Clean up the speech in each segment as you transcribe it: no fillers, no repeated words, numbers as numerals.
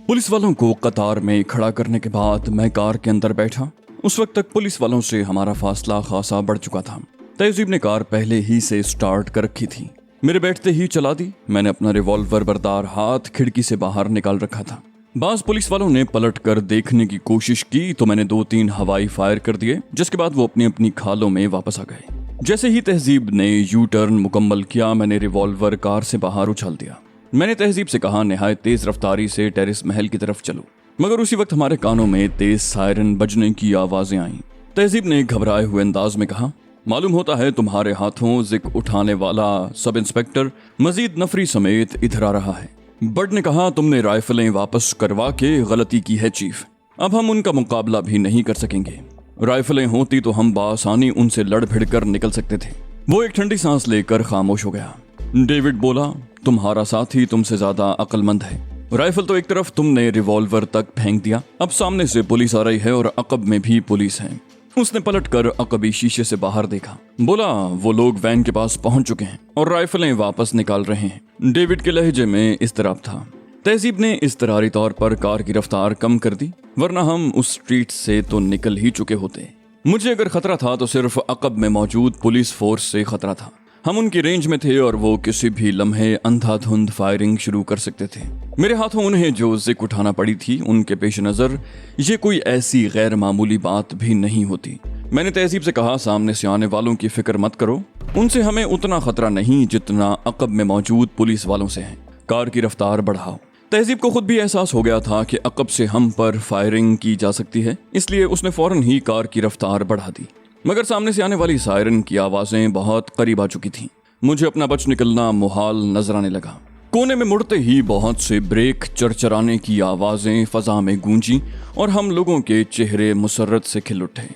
Police वालों को कतार में खड़ा करने के बाद मैं कार के अंदर बैठा। उस वक्त तक पुलिस वालों से हमारा फासला खासा बढ़ चुका था। तहजीब ने कार पहले ही से स्टार्ट कर रखी थी। मेरे बैठते ही चला दी। मैंने अपना रिवॉल्वर बरदार हाथ खिड़की से बाहर निकाल रखा था। बाज पुलिस वालों ने पलट कर देखने की कोशिश की तो मैंने 2-3 हवाई फायर कर दिए, जिसके बाद वो अपनी अपनी खालों में वापस आ गए। जैसे ही तहजीब ने यू टर्न मुकम्मल किया, मैंने रिवॉल्वर कार से बाहर उछाल दिया। मैंने तहजीब से कहा, निहायत तेज रफ्तारी से टेरेस महल की तरफ चलो। मगर उसी वक्त हमारे कानों में तेज सायरन बजने की आवाजें आईं। तहजीब ने घबराए हुए अंदाज में कहा, मालूम होता है तुम्हारे हाथों जिक उठाने वाला सब इंस्पेक्टर मजीद नफरी समेत इधर आ रहा है। बर्ड ने कहा, तुमने राइफलें वापस करवा के गलती की है चीफ। अब हम उनका मुकाबला भी नहीं कर सकेंगे। राइफलें होती तो हम बासानी उनसे लड़ भिड़ कर निकल सकते थे। वो एक ठंडी सांस लेकर खामोश हो गया। डेविड बोला, तुम्हारा साथी तुमसे ज्यादा अक्लमंद है। राइफल तो एक तरफ, तुमने रिवॉल्वर तक फेंक दिया। अब सामने से पुलिस आ रही है और अकब में भी पुलिस है। उसने पलट कर अकबी शीशे से बाहर देखा। बोला, वो लोग वैन के पास पहुंच चुके हैं और राइफलें वापस निकाल रहे हैं। डेविड के लहजे में इस्तराब था। तहजीब ने इस्तरारी तौर पर कार की रफ्तार कम कर दी, वरना हम उस स्ट्रीट से तो निकल ही चुके होते। मुझे अगर खतरा था तो सिर्फ अकब में मौजूद पुलिस फोर्स से खतरा था। हम उनकी रेंज में थे और वो किसी भी लम्हे अंधाधुंध फायरिंग शुरू कर सकते थे। मेरे हाथों उन्हें जो जिक उठाना पड़ी थी, उनके पेश नजर ये कोई ऐसी गैर मामूली बात भी नहीं होती। मैंने तहजीब से कहा, सामने से आने वालों की फिक्र मत करो, उनसे हमें उतना खतरा नहीं जितना अकब में मौजूद पुलिस वालों से है। कार की रफ्तार बढ़ाओ। तहजीब को खुद भी एहसास हो गया था कि अकब से हम पर फायरिंग की जा सकती है, इसलिए उसने फौरन ही कार की रफ्तार बढ़ा दी। मगर सामने से आने वाली सायरन की आवाजें बहुत करीब आ चुकी थीं। मुझे अपना बच निकलना मुहाल नजर आने लगा। कोने में मुड़ते ही बहुत से ब्रेक चरचराने की आवाजें फजा में गूंजी और हम लोगों के चेहरे मुसर्रत से खिल उठे।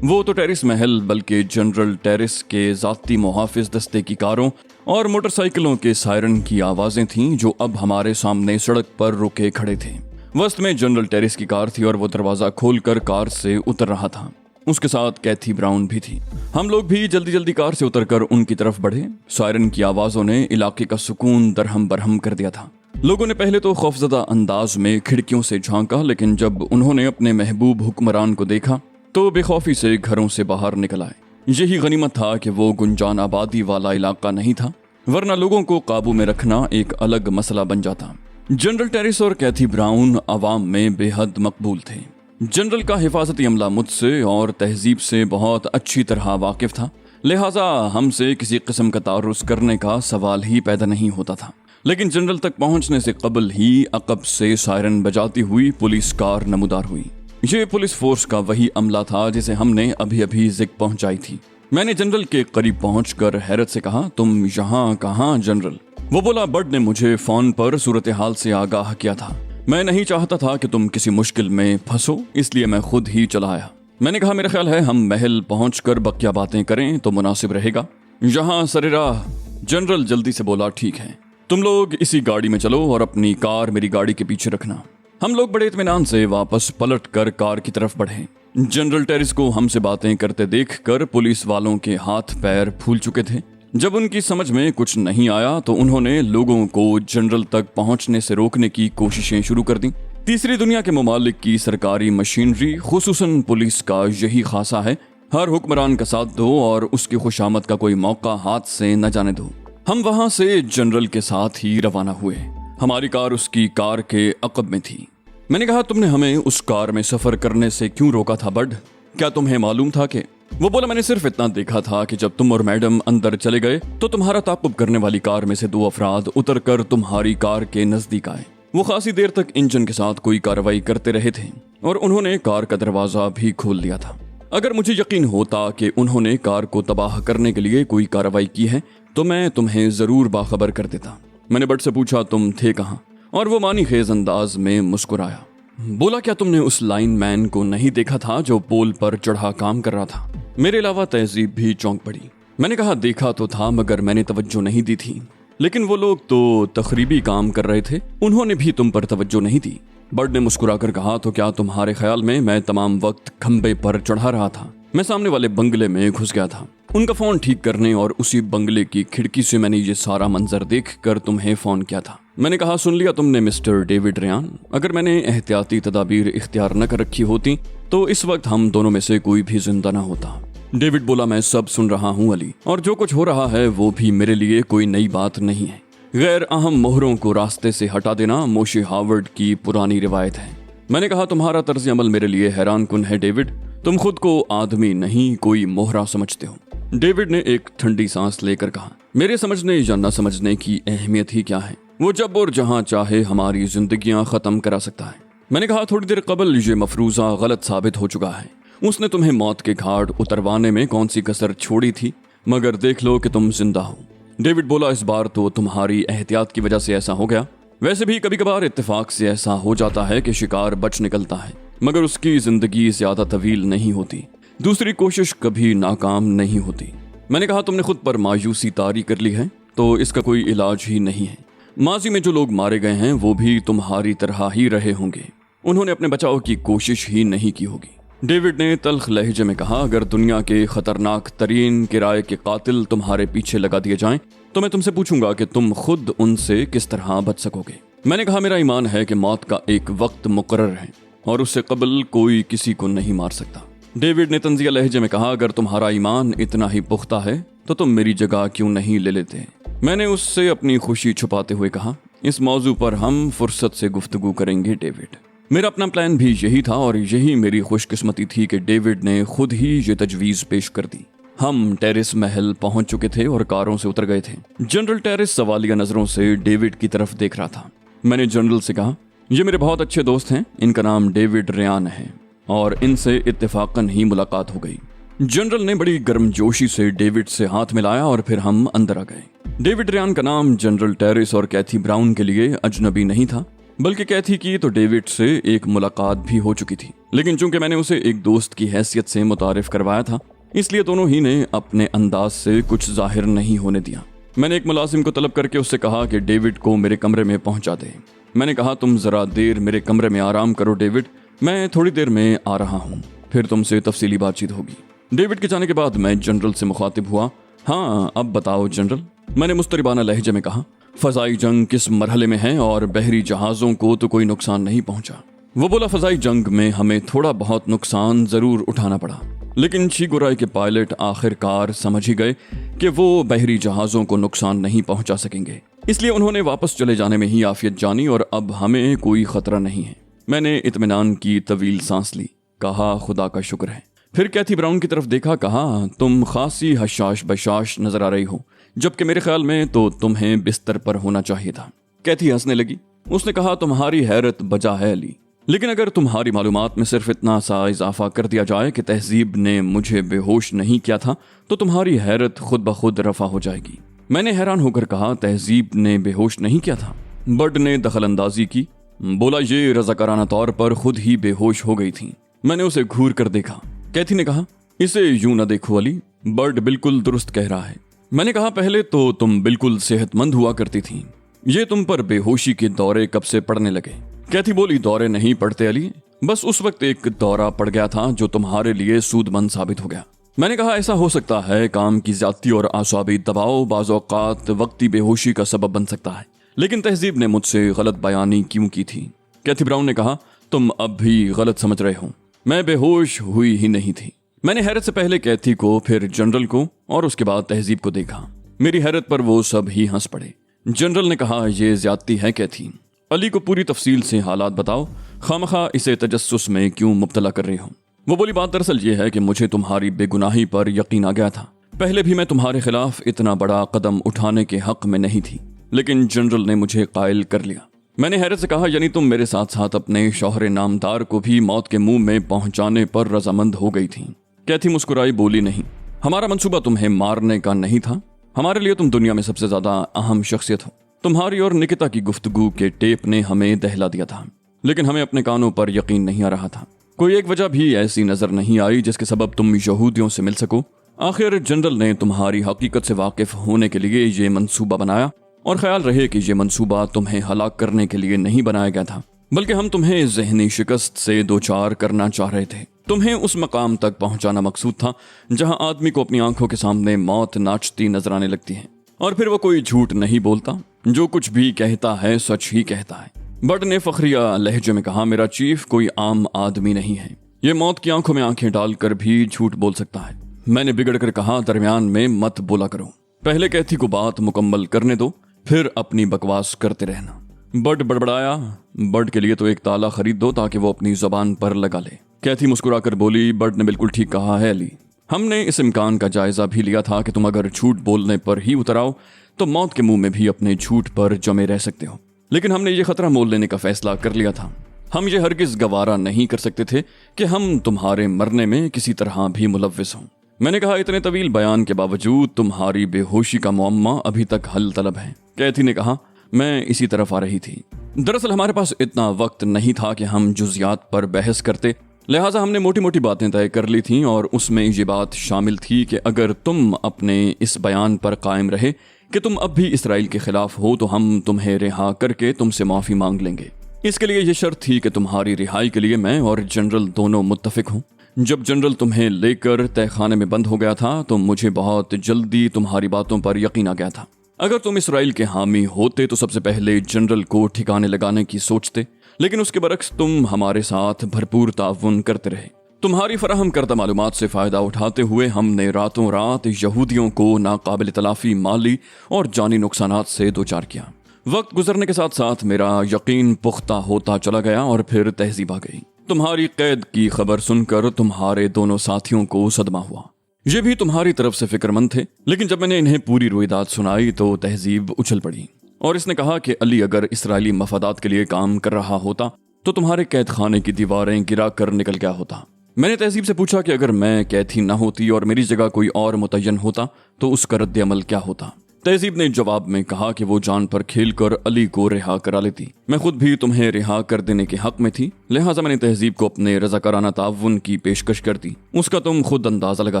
वो तो टेरिस महल बल्कि जनरल टेरिस के जाती मुहाफिज दस्ते की कारों और मोटरसाइकिलों के सायरन की आवाजें थीं जो अब हमारे सामने सड़क पर रुके खड़े थे। वस्त में जनरल टेरिस की कार थी और वो दरवाजा खोलकर कार से उतर रहा था। उसके साथ कैथी ब्राउन भी थी। हम लोग भी जल्दी जल्दी कार से उतरकर उनकी तरफ बढ़े। सायरन की आवाजों ने इलाके का सुकून दरहम बरहम कर दिया था। लोगों ने पहले तो खौफजदा अंदाज में खिड़कियों से झांका, लेकिन जब उन्होंने अपने महबूब हुक्मरान को देखा तो बेखौफी से घरों से बाहर निकल आए। यही गनीमत था कि वो गुंजान आबादी वाला इलाका नहीं था, वरना लोगों को काबू में रखना एक अलग मसला बन जाता। जनरल टेरिस और कैथी ब्राउन अवाम में बेहद मकबूल थे। जनरल का हिफाजती अमला मुझसे और तहजीब से बहुत अच्छी तरह वाकिफ था, लिहाजा हमसे किसी किस्म का तारुस करने का सवाल ही पैदा नहीं होता था। लेकिन जनरल तक पहुंचने से कबल ही अकब से सायरन बजाती हुई पुलिस कार नमूदार हुई। ये पुलिस फोर्स का वही अमला था जिसे हमने अभी अभी जिक पहुंचाई थी। मैंने जनरल के करीब पहुंचकर हैरत से कहा, तुम यहाँ कहाँ जनरल? वो बोला, बर्ड ने मुझे फोन पर सूरत हाल से आगाह किया था। मैं नहीं चाहता था कि तुम किसी मुश्किल में फंसो, इसलिए मैं खुद ही चला आया। मैंने कहा, मेरा ख्याल है हम महल पहुंचकर बकिया बातें करें तो मुनासिब रहेगा। यहाँ सरेराह। जनरल जल्दी से बोला, ठीक है, तुम लोग इसी गाड़ी में चलो और अपनी कार मेरी गाड़ी के पीछे रखना। हम लोग बड़े इत्मीनान से वापस पलट कर कार की तरफ बढ़े। जनरल टेरिस को हमसे बातें करते देखकर पुलिस वालों के हाथ पैर फूल चुके थे। जब उनकी समझ में कुछ नहीं आया तो उन्होंने लोगों को जनरल तक पहुंचने से रोकने की कोशिशें शुरू कर दी। तीसरी दुनिया के ममालिक की सरकारी मशीनरी, खुसूसन पुलिस का यही खासा है, हर हुक्मरान का साथ दो और उसकी खुशामद का कोई मौका हाथ से न जाने दो। हम वहां से जनरल के साथ ही रवाना हुए। हमारी कार उसकी कार के अकब में थी। मैंने कहा, तुमने हमें उस कार में सफर करने से क्यों रोका था बड? क्या तुम्हें मालूम था कि? वो बोला, मैंने सिर्फ इतना देखा था कि जब तुम और मैडम अंदर चले गए तो तुम्हारा ताक़ुब करने वाली कार में से 2 अफराद उतरकर तुम्हारी कार के नजदीक आए। वो खासी देर तक इंजन के साथ कोई कार्रवाई करते रहे थे और उन्होंने कार का दरवाजा भी खोल दिया था। अगर मुझे यकीन होता कि उन्होंने कार को तबाह करने के लिए कोई कार्रवाई की है तो मैं तुम्हें जरूर बाखबर कर देता। मैंने बट से पूछा, तुम थे कहाँ? और वो मानी खेज अंदाज में मुस्कुराया। बोला, क्या तुमने उस लाइन मैन को नहीं देखा था जो पोल पर चढ़ा काम कर रहा था? मेरे अलावा तहजीब भी चौंक पड़ी। मैंने कहा, देखा तो था मगर मैंने तवज्जो नहीं दी थी। लेकिन वो लोग तो तखरीबी काम कर रहे थे, उन्होंने भी तुम पर तवज्जो नहीं दी। बर्ड ने मुस्कुराकर कहा, तो क्या तुम्हारे ख्याल में मैं तमाम वक्त खंबे पर चढ़ा रहा था? मैं सामने वाले बंगले में घुस गया था उनका फोन ठीक करने, और उसी बंगले की खिड़की से मैंने ये सारा मंजर देख कर तुम्हें फोन किया था। मैंने कहा, सुन लिया तुमने मिस्टर डेविड रेयान, अगर मैंने एहतियाती तदाबीर इख्तियार न कर रखी होती तो इस वक्त हम दोनों में से कोई भी जिंदा न होता। डेविड बोला, मैं सब सुन रहा हूँ अली, और जो कुछ हो रहा है वो भी मेरे लिए कोई नई बात नहीं है। गैर अहम मोहरों को रास्ते से हटा देना मोशे हावर्ड की पुरानी रिवायत है। मैंने कहा, तुम्हारा तर्ज अमल मेरे लिए हैरान कुन है डेविड, तुम खुद को आदमी नहीं कोई मोहरा समझते हो। डेविड ने एक ठंडी सांस लेकर कहा, मेरे समझने या न समझने की अहमियत ही क्या है, वो जब और जहां चाहे हमारी जिंदगियां खत्म करा सकता है। मैंने कहा, थोड़ी देर कबल ये मफरूजा गलत साबित हो चुका है। उसने तुम्हें मौत के घाट उतरवाने में कौन सी कसर छोड़ी थी, मगर देख लो कि तुम जिंदा हो। डेविड बोला, इस बार तो तुम्हारी एहतियात की वजह से ऐसा हो गया। वैसे भी कभी कभार इत्तेफाक से ऐसा हो जाता है कि शिकार बच निकलता है, मगर उसकी जिंदगी ज्यादा तवील नहीं होती, दूसरी कोशिश कभी नाकाम नहीं होती। मैंने कहा, तुमने खुद पर मायूसी तारी कर ली है तो इसका कोई इलाज ही नहीं है। माजी में जो लोग मारे गए हैं वो भी तुम्हारी तरह ही रहे होंगे, उन्होंने अपने बचाव की कोशिश ही नहीं की होगी। डेविड ने तल्ख लहजे में कहा, अगर दुनिया के खतरनाक तरीन किराए के कातिल तुम्हारे पीछे लगा दिए जाएं तो मैं तुमसे पूछूंगा कि तुम खुद उनसे किस तरह बच सकोगे। मैंने कहा, मेरा ईमान है कि मौत का एक वक्त मुकर्रर है और उससे कबल कोई किसी को नहीं मार सकता। डेविड ने तंजिया लहजे में कहा, अगर तुम्हारा ईमान इतना ही पुख्ता है तो तुम मेरी जगह क्यों नहीं ले लेते। मैंने उससे अपनी खुशी छुपाते हुए कहा, इस मौजू पर हम फुर्सत से गुफ्तगू करेंगे डेविड। मेरा अपना प्लान भी यही था और यही मेरी खुशकिस्मती थी कि डेविड ने खुद ही ये तजवीज पेश कर दी। हम टेरिस महल पहुंच चुके थे और कारों से उतर गए थे। जनरल टेरिस सवालिया नजरों से डेविड की तरफ देख रहा था। मैंने जनरल से कहा, ये मेरे बहुत अच्छे दोस्त हैं, इनका नाम डेविड रेयान है और इनसे इत्तेफाकन ही मुलाकात हो गई। जनरल ने बड़ी गर्मजोशी से डेविड से हाथ मिलाया और फिर हम अंदर आ गए। डेविड रेयान का नाम जनरल टेरिस और कैथी ब्राउन के लिए अजनबी नहीं था, बल्कि कैथी की तो डेविड से एक मुलाकात भी हो चुकी थी, लेकिन चूंकि मैंने उसे एक दोस्त की हैसियत से मुतारिफ करवाया था इसलिए दोनों ही ने अपने अंदाज से कुछ जाहिर नहीं होने दिया। मैंने एक मुलाजिम को तलब करके उससे कहा कि डेविड को मेरे कमरे में पहुंचा दे। मैंने कहा, तुम जरा देर मेरे कमरे में आराम करो डेविड, मैं थोड़ी देर में आ रहा हूँ, फिर तुमसे तफसीली बातचीत होगी। डेविड के जाने के बाद मैं जनरल से मुखातिब हुआ, हाँ अब बताओ जनरल। मैंने मुस्तरिबाना लहजे में कहा, फजाई जंग किस मरहले में है और बहरी जहाजों को तो कोई नुकसान नहीं पहुंचा। वो बोला, फजाई जंग में हमें थोड़ा बहुत नुकसान जरूर उठाना पड़ा, लेकिन शिगुराई के पायलट आखिरकार समझ ही गए कि वो बहरी जहाजों को नुकसान नहीं पहुंचा सकेंगे, इसलिए उन्होंने वापस चले जाने में ही आफियत जानी और अब हमें कोई खतरा नहीं है। मैंने इत्मीनान की तवील सांस ली, कहा, खुदा का शुक्र है। फिर कैथी ब्राउन की तरफ देखा, कहा, तुम खासी हशाश बशाश नजर आ रही हो, जबकि मेरे ख्याल में तो तुम्हें बिस्तर पर होना चाहिए था। कैथी हंसने लगी। उसने कहा, तुम्हारी हैरत बजा है अली, लेकिन अगर तुम्हारी मालूमात में सिर्फ इतना सा इजाफा कर दिया जाए कि तहजीब ने मुझे बेहोश नहीं किया था तो तुम्हारी हैरत खुद ब खुद रफा हो जाएगी। मैंने हैरान होकर कहा, तहजीब ने बेहोश नहीं किया था? बर्ड ने दखल अंदाजी की, बोला, ये रज़ाकाराना तौर पर खुद ही बेहोश हो गई थी। मैंने उसे घूर कर देखा। कैथी ने कहा, इसे यूं न देखो अली, बर्ड बिल्कुल दुरुस्त कह रहा है। मैंने कहा, पहले तो तुम बिल्कुल सेहतमंद हुआ करती थी, ये तुम पर बेहोशी के दौरे कब से पड़ने लगे? कैथी बोली, दौरे नहीं पड़ते अली, बस उस वक्त एक दौरा पड़ गया था जो तुम्हारे लिए सूदमंद साबित हो गया। मैंने कहा, ऐसा हो सकता है, काम की ज्यादती और आसाबी दबाव बाज़ औक़ात वक्ती बेहोशी का सबब बन सकता है, लेकिन तहजीब ने मुझसे गलत बयानी क्यों की थी? कैथी ब्राउन ने कहा, तुम अब भी गलत समझ रहे हो, मैं बेहोश हुई ही नहीं थी। मैंने हैरत से पहले कैथी को, फिर जनरल को और उसके बाद तहजीब को देखा। मेरी हैरत पर वो सब ही हंस पड़े। जनरल ने कहा, ये ज्यादती है कैथी, अली को पूरी तफसील से हालात बताओ, खामखा इसे तजस्सुस में क्यों मुब्तला कर रही हो? वो बोली, बात दरअसल ये है कि मुझे तुम्हारी बेगुनाही पर यकीन आ गया था। पहले भी मैं तुम्हारे खिलाफ इतना बड़ा कदम उठाने के हक में नहीं थी, लेकिन जनरल ने मुझे कायल कर लिया। मैंने हैरत से कहा, यानी तुम मेरे साथ साथ अपने शौहर नामदार को भी मौत के मुंह में पहुंचाने पर रजामंद हो गई थी? कैथी मुस्कुराई, बोली, नहीं, हमारा मंसूबा तुम्हें मारने का नहीं था, हमारे लिए तुम दुनिया में सबसे ज्यादा अहम शख्सियत हो। तुम्हारी और निकिता की गुफ्तगू के टेप ने हमें दहला दिया था, लेकिन हमें अपने कानों पर यकीन नहीं आ रहा था। कोई एक वजह भी ऐसी नजर नहीं आई जिसके सबब तुम यहूदियों से मिल सको। आखिर जनरल ने तुम्हारी हकीकत से वाकिफ होने के लिए ये मंसूबा बनाया, और ख्याल रहे कि ये मंसूबा तुम्हें हलाक करने के लिए नहीं बनाया गया था, बल्कि हम तुम्हें जहनी शिकस्त से दो चार करना चाह रहे थे। तुम्हें उस मकाम तक पहुंचाना मकसूद था जहां आदमी को अपनी आंखों के सामने मौत नाचती नजर आने लगती है और फिर वो कोई झूठ नहीं बोलता, जो कुछ भी कहता है सच ही कहता है। बट ने फखरिया लहजे में कहा, मेरा चीफ कोई आम आदमी नहीं है, ये मौत की आंखों में आंखें डालकर भी झूठ बोल सकता है। मैंने बिगड़ कर कहा, दरमियान में मत बोला करो, पहले कैथी को बात मुकम्मल करने दो, फिर अपनी बकवास करते रहना। बट बड़बड़ाया, बट के लिए तो एक ताला खरीद दो ताकि वो अपनी जबान पर लगा ले। कैथी मुस्कुराकर बोली, बट ने बिल्कुल ठीक कहा है अली, हमने इस इम्कान का जायजा भी लिया था कि तुम अगर झूठ बोलने पर ही उतर आओ तो मौत के मुंह में भी अपने झूठ पर जमे रह सकते हो, लेकिन हमने ये खतरा मोल लेने का फैसला कर लिया था। हम ये हरगिज गवारा नहीं कर सकते थे कि हम तुम्हारे मरने में किसी तरह भी मुलव्विस हों। मैंने कहा, इतने तवील बयान के बावजूद तुम्हारी बेहोशी का मुअम्मा अभी तक हल तलब है। कैथी ने कहा, मैं इसी तरफ आ रही थी। दरअसल हमारे पास इतना वक्त नहीं था कि हम जुजियात पर बहस करते, लिहाजा हमने मोटी मोटी बातें तय कर ली थीं और उसमें ये बात शामिल थी कि अगर तुम अपने इस बयान पर कायम रहे कि तुम अब भी इसराइल के खिलाफ हो तो हम तुम्हें रिहा करके तुमसे माफी मांग लेंगे। इसके लिए यह शर्त थी कि तुम्हारी रिहाई के लिए मैं और जनरल दोनों मुत्तफिक हों। जब जनरल तुम्हें लेकर तहखाने में बंद हो गया था तो मुझे बहुत जल्दी तुम्हारी बातों पर यकीन आ गया था। अगर तुम इसराइल के हामी होते तो सबसे पहले जनरल को ठिकाने लगाने की सोचते, लेकिन उसके बरक्स तुम हमारे साथ भरपूर ताउन करते रहे। तुम्हारी फराहम करदा मालूमात से फायदा उठाते हुए हमने रातों रात यहूदियों को नाकाबिल तलाफी माली और जानी नुकसानात से दो चार किया। वक्त गुजरने के साथ साथ मेरा यकीन पुख्ता होता चला गया और फिर तहजीब आ गई। तुम्हारी कैद की खबर सुनकर तुम्हारे दोनों साथियों को सदमा हुआ। ये भी तुम्हारी तरफ से फिक्रमंद थे, लेकिन जब मैंने इन्हें पूरी रोईदाद सुनाई तो तहजीब उछल पड़ी और इसने कहा कि अली अगर इसराइली मफादात के लिए काम कर रहा होता तो तुम्हारे कैद खाने की दीवारें गिरा कर निकल गया होता। मैंने तहजीब से पूछा कि अगर मैं कैथी न होती और मेरी जगह कोई और मुतय्यन होता तो उसका रद्द अमल क्या होता। तहजीब ने जवाब में कहा कि वो जान पर खेलकर अली को रिहा करा लेती। मैं खुद भी तुम्हें रिहा कर देने के हक में थी, लिहाजा मैंने तहजीब को अपने रज़ाकाराना ताउन की पेशकश कर दी। उसका तुम खुद अंदाजा लगा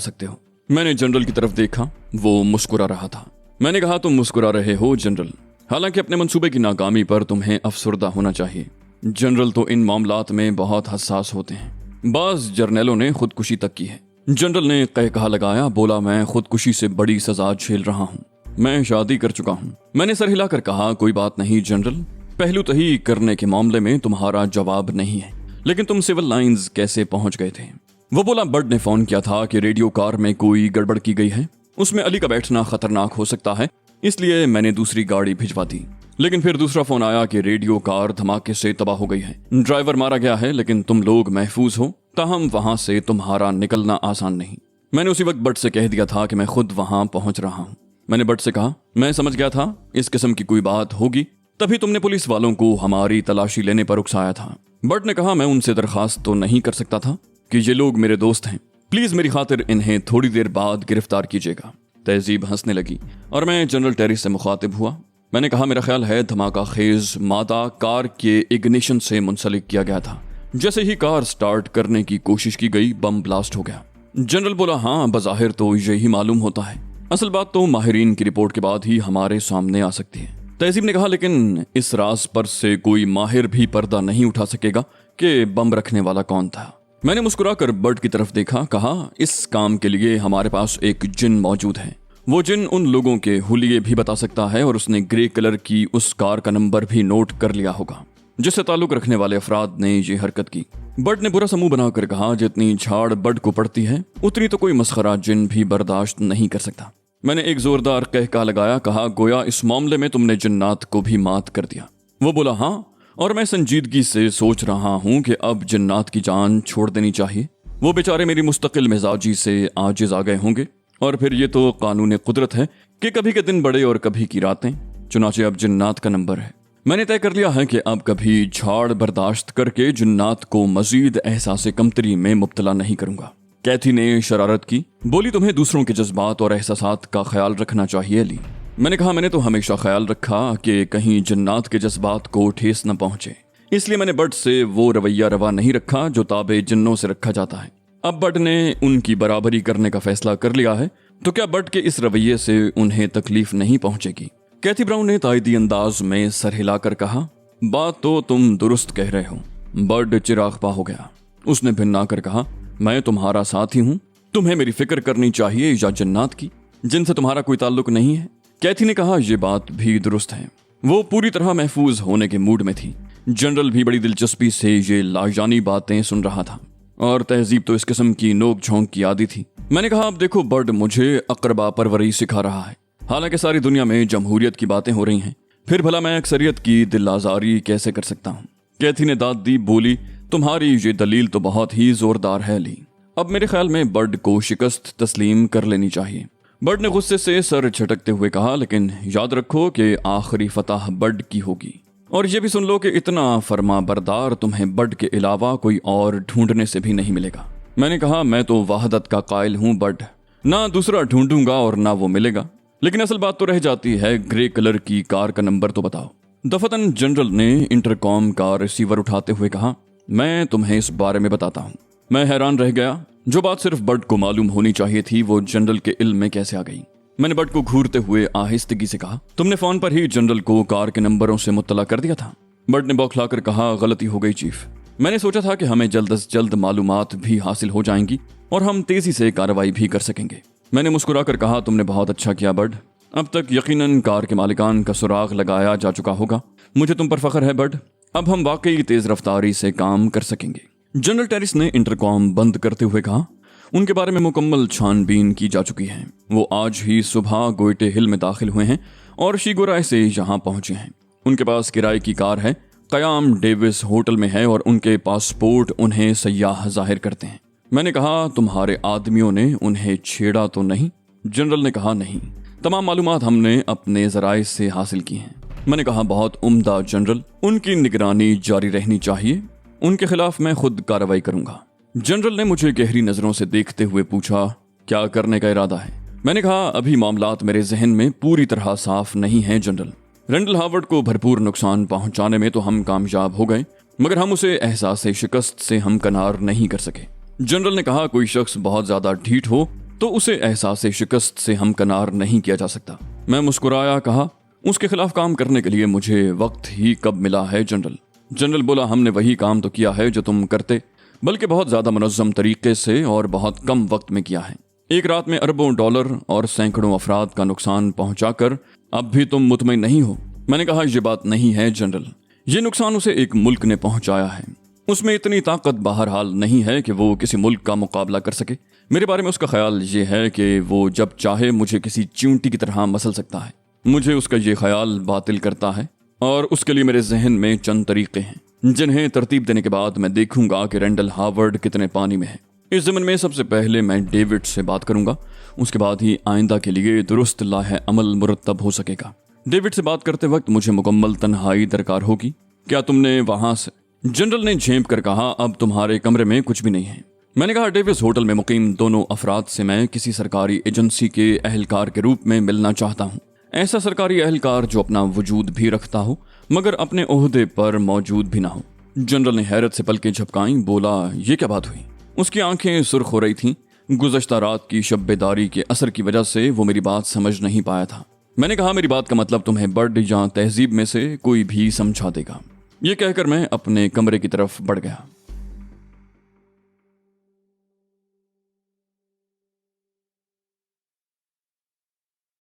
सकते हो। मैंने जनरल की तरफ देखा, वो मुस्कुरा रहा था। मैंने कहा, तुम मुस्कुरा रहे हो जनरल, हालांकि अपने मंसूबे की नाकामी पर तुम्हें अफसुर्दा होना चाहिए। जनरल तो इन मामलात में बहुत हसास होते हैं, बाज जर्नैलों ने खुदकुशी तक की है। जनरल ने कहकहा लगाया, बोला, मैं खुदकुशी से बड़ी सजा झेल रहा हूँ, मैं शादी कर चुका हूँ। मैंने सर हिलाकर कहा, कोई बात नहीं जनरल, पहलू तही करने के मामले में तुम्हारा जवाब नहीं है, लेकिन तुम सिविल लाइंस कैसे पहुंच गए थे? वो बोला, बर्ड ने फोन किया था कि रेडियो कार में कोई गड़बड़ की गई है, उसमें अली का बैठना खतरनाक हो सकता है, इसलिए मैंने दूसरी गाड़ी भिजवा दी। लेकिन फिर दूसरा फोन आया कि रेडियो कार धमाके से तबाह हो गई है, ड्राइवर मारा गया है, लेकिन तुम लोग महफूज हो, ताहम वहां से तुम्हारा निकलना आसान नहीं। मैंने उसी वक्त बट से कह दिया था कि मैं खुद वहां पहुंच रहा हूं। मैंने बट से कहा, मैं समझ गया था इस किस्म की कोई बात होगी, तभी तुमने पुलिस वालों को हमारी तलाशी लेने पर उकसाया था। बट ने कहा, मैं उनसे दरखास्त तो नहीं कर सकता था कि ये लोग मेरे दोस्त हैं, प्लीज मेरी खातिर इन्हें थोड़ी देर बाद गिरफ्तार कीजिएगा। तहजीब हंसने लगी और मैं जनरल टेरी से मुखातिब हुआ। मैंने कहा, मेरा ख्याल है धमाका खेज मादा कार के इग्निशन से मुंसलिक किया गया था। जैसे ही कार स्टार्ट करने की कोशिश की गई, बम ब्लास्ट हो गया। जनरल बोला, हाँ बज़ाहिर तो यही मालूम होता है, असल बात तो माहिरीन की रिपोर्ट के बाद ही हमारे सामने आ सकती है। तहजीब ने कहा, लेकिन इस राज पर से कोई माहिर भी पर्दा नहीं उठा सकेगा कि बम रखने वाला कौन था। मैंने मुस्कुराकर बर्ड की तरफ देखा, कहा, इस काम के लिए हमारे पास एक जिन मौजूद है, वो जिन उन लोगों के हुलिये भी बता सकता है और उसने ग्रे कलर की उस कार का नंबर भी नोट कर लिया होगा जिससे ताल्लुक रखने वाले अफराद ने ये हरकत की। बर्ड ने बुरा समूह बनाकर कहा, जितनी झाड़ बर्ड को पड़ती है उतनी तो कोई मस्खरा जिन भी बर्दाश्त नहीं कर सकता। मैंने एक जोरदार कहका लगाया, कहा, गोया इस मामले में तुमने जिन्नात को भी मात कर दिया। वो बोला, हाँ, और मैं संजीदगी से सोच रहा हूँ कि अब जिन्नात की जान छोड़ देनी चाहिए। वो बेचारे मेरी मुस्तकिल मिजाजी से आजिज आ गए होंगे, और फिर ये तो कानून कुदरत है कि कभी के दिन बड़े और कभी की रातें, चुनाचे अब जिन्नात का नंबर है। मैंने तय कर लिया है कि अब कभी झाड़ बर्दाश्त करके जिन्नात को मजीद एहसास कमतरी में मुब्तला नहीं करूंगा। कैथी ने शरारत की, बोली, तुम्हें दूसरों के जज्बात और एहसासात का ख्याल रखना चाहिए अली। मैंने कहा, मैंने तो हमेशा ख्याल रखा कि कहीं जिन्नात के जज्बात को ठेस न पहुंचे, इसलिए मैंने बट से वो रवैया रवा नहीं रखा जो ताबे जिन्नों से रखा जाता है। अब बट ने उनकी बराबरी करने का फैसला कर लिया है, तो क्या बट के इस रवैये से उन्हें तकलीफ नहीं पहुंचेगी? कैथी ब्राउन ने तायदी अंदाज में सर हिलाकर कहा, बात तो तुम दुरुस्त कह रहे हो। बट चिराग पा हो गया। उसने भिन्ना कर कहा, मैं तुम्हारा साथी हूं, तुम्हें मेरी फिक्र करनी चाहिए या जन्नात की, जिनसे तुम्हारा कोई ताल्लुक नहीं है। कैथी ने कहा, यह बात भी दुरुस्त है, वो पूरी तरह महफूज होने के मूड में थी। जनरल भी बड़ी दिलचस्पी से ये लाजानी बातें सुन रहा था और तहजीब तो इस किस्म की नोक झोंक की आदी थी। मैंने कहा, अब देखो बर्ड मुझे अकरबा परवरी सिखा रहा है। हालांकि सारी दुनिया में जमहूरियत की बातें हो रही हैं, फिर भला मैं अक्सरियत की दिल आजारी कैसे कर सकता हूँ। कैथी ने दाद दी, बोली, तुम्हारी ये दलील तो बहुत ही जोरदार है ली। अब मेरे ख्याल में बर्ड को शिकस्त तस्लीम कर लेनी चाहिए। बर्ड ने गुस्से से सर झटकते हुए कहा, लेकिन याद रखो कि आखिरी फतह बर्ड की होगी। और ये भी सुन लो कि इतना फरमा बरदार तुम्हें बर्ड के अलावा कोई और ढूंढने से भी नहीं मिलेगा। मैंने कहा, मैं तो वहदत का कायल हूँ बर्ड, ना दूसरा ढूंढूंगा और ना वो मिलेगा। लेकिन असल बात तो रह जाती है, ग्रे कलर की कार का नंबर तो बताओ। दफतन जनरल ने इंटरकॉम का रिसीवर उठाते हुए कहा, मैं तुम्हें इस बारे में बताता हूँ। मैं हैरान रह गया। जो बात सिर्फ बर्ड को मालूम होनी चाहिए थी वो जनरल के इल्म में कैसे आ गई। मैंने बर्ड को घूरते हुए आहिस्तगी से कहा, तुमने फोन पर ही जनरल को कार के नंबरों से मुत्तला कर दिया था। बर्ड ने बौखलाकर कहा, गलती हो गई चीफ। मैंने सोचा था कि हमें जल्द से जल्द मालूमात भी हासिल हो जाएंगी और हम तेजी से कार्रवाई भी कर सकेंगे। मैंने मुस्कुराकर कहा, तुमने बहुत अच्छा किया बर्ड। अब तक यकीनन कार के मालिकान का सुराग लगाया जा चुका होगा। मुझे तुम पर फख्र है बर्ड। अब हम वाकई तेज रफ्तारी से काम कर सकेंगे। जनरल टेरिस ने इंटरकॉम बंद करते हुए कहा, उनके बारे में मुकम्मल छानबीन की जा चुकी है। वो आज ही सुबह गोइटे हिल में दाखिल हुए हैं और शीगोराय से यहाँ पहुंचे हैं। उनके पास किराए की कार है, कयाम डेविस होटल में है और उनके पासपोर्ट उन्हें सयाह जाहिर करते हैं। मैंने कहा, तुम्हारे आदमियों ने उन्हें छेड़ा तो नहीं? जनरल ने कहा, नहीं, तमाम मालूमात हमने अपने जराए से हासिल की हैं। मैंने कहा, बहुत उम्दा जनरल, उनकी निगरानी जारी रहनी चाहिए। उनके खिलाफ मैं खुद कार्रवाई करूंगा। जनरल ने मुझे गहरी नजरों से देखते हुए पूछा, क्या करने का इरादा है? मैंने कहा, अभी मामलात मेरे जहन में पूरी तरह साफ नहीं है जनरल। रेंडल हावर्ड को भरपूर नुकसान पहुंचाने में तो हम कामयाब हो गए, मगर हम उसे एहसास शिकस्त से हमकनार नहीं कर सके। जनरल ने कहा, कोई शख्स बहुत ज्यादा ढीठ हो तो उसे एहसास शिकस्त से हमकनार नहीं किया जा सकता। मैं मुस्कुराया, कहा, उसके खिलाफ काम करने के लिए मुझे वक्त ही कब मिला है जनरल? जनरल बोला, हमने वही काम तो किया है जो तुम करते, बल्कि बहुत ज्यादा मुनज़्ज़म तरीके से और बहुत कम वक्त में किया है। एक रात में अरबों डॉलर और सैकड़ों अफराद का नुकसान पहुंचाकर अब भी तुम मुतमईन नहीं हो? मैंने कहा, यह बात नहीं है जनरल। ये नुकसान उसे एक मुल्क ने पहुंचाया है। उसमें इतनी ताकत बहरहाल नहीं है कि वो किसी मुल्क का मुकाबला कर सके। मेरे बारे में उसका ख्याल ये है कि वो जब चाहे मुझे किसी चींटी की तरह मसल सकता है। मुझे उसका ये ख्याल बातिल करता है और उसके लिए मेरे जहन में चंद तरीके हैं जिन्हें तरतीब देने के बाद मैं देखूंगा कि रेंडल हावर्ड कितने पानी में है। इस ज़मन में सबसे पहले मैं डेविड से बात करूंगा, उसके बाद ही आइंदा के लिए दुरुस्त लाहे अमल मुरतब हो सकेगा। डेविड से बात करते वक्त मुझे मुकम्मल तन्हाई दरकार होगी। क्या तुमने वहां से? जनरल ने झेंप कर कहा, अब तुम्हारे कमरे में कुछ भी नहीं है। मैंने कहा, डेविस होटल में मुकीम दोनों अफराद से मैं किसी सरकारी एजेंसी के अहलकार के रूप में मिलना चाहता हूँ। ऐसा सरकारी अहलकार जो अपना वजूद भी रखता हो मगर अपने ओहदे पर मौजूद भी ना हो। जनरल ने हैरत से पलकें झपकाई, बोला, ये क्या बात हुई? उसकी आंखें सुर्ख हो रही थीं। गुज़श्ता रात की शब्बेदारी के असर की वजह से वो मेरी बात समझ नहीं पाया था। मैंने कहा, मेरी बात का मतलब तुम्हें बर्ड या तहजीब में से कोई भी समझा देगा। ये कहकर मैं अपने कमरे की तरफ बढ़ गया।